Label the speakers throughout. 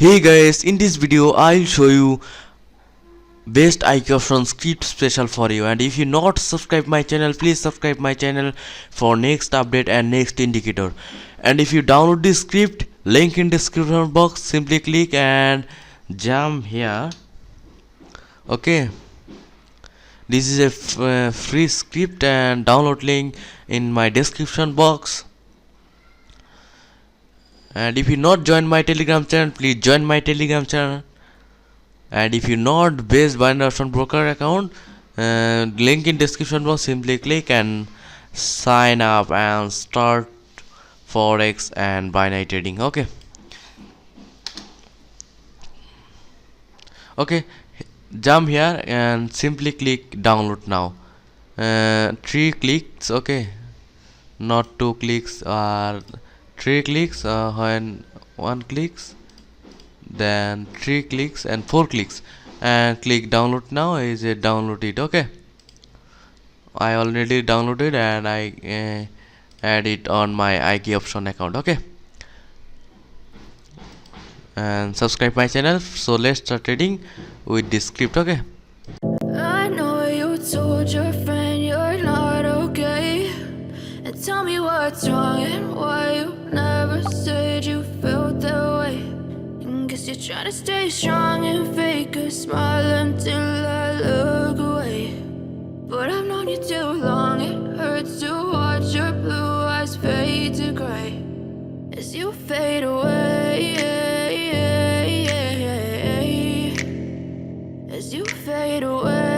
Speaker 1: Hey guys, in this video I'll show you best IQ option script special for you, and if you not subscribe my channel, please subscribe my channel for next update and next indicator. And if you download this script, link in description box, simply click and jump here. Okay, this is a free script and download link in my description box. And if you not join my telegram channel, please join my telegram channel. And if you not based binary option broker account, link in description box, simply click and sign up and start forex and binary trading. Okay, jump here and simply click download now. 3 clicks, okay, not 2 clicks or 3 clicks. When 1 clicks, then 3 clicks and 4 clicks, and click download now. Is it download it? Okay, I already downloaded and I add it on my IK option account. Okay, and subscribe my channel. So let's start trading with this script. Okay,
Speaker 2: I know you told your friend you're not okay, and tell me what's wrong and why you never said you felt that way. And guess you're trying to stay strong and fake a smile until I look away. But I've known you too long, it hurts to watch your blue eyes fade to gray as you fade away, as you fade away.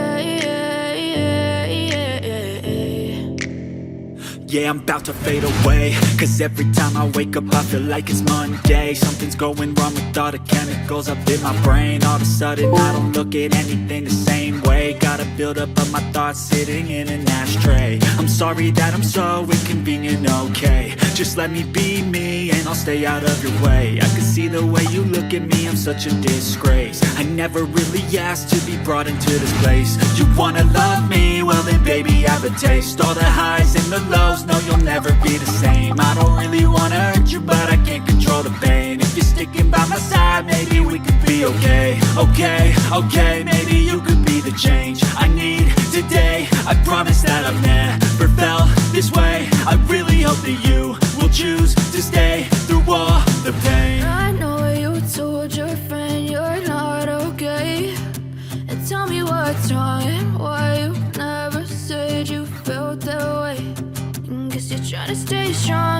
Speaker 3: Yeah, I'm about to fade away, cause every time I wake up I feel like it's Monday. Something's going wrong with all the chemicals up in my brain. All of a sudden I don't look at anything the same way. Gotta build up of my thoughts sitting in an ashtray. I'm sorry that I'm so inconvenient, okay. Just let me be me and I'll stay out of your way. I can see the way you look at me, I'm such a disgrace. I never really asked to be brought into this place. You wanna love me? Well then baby have a taste. All the highs and the lows, no, you'll never be the same. I don't really wanna hurt you, but I can't control the pain. If you're sticking by my side, maybe we could be okay. Okay, maybe you could be the change I need today. I promise that I've never felt this way. I really hope that you will choose to stay through all the pain.
Speaker 2: I know you told your friend you're not okay, and tell me what's wrong and why you never said you felt that way. And guess you're trying to stay strong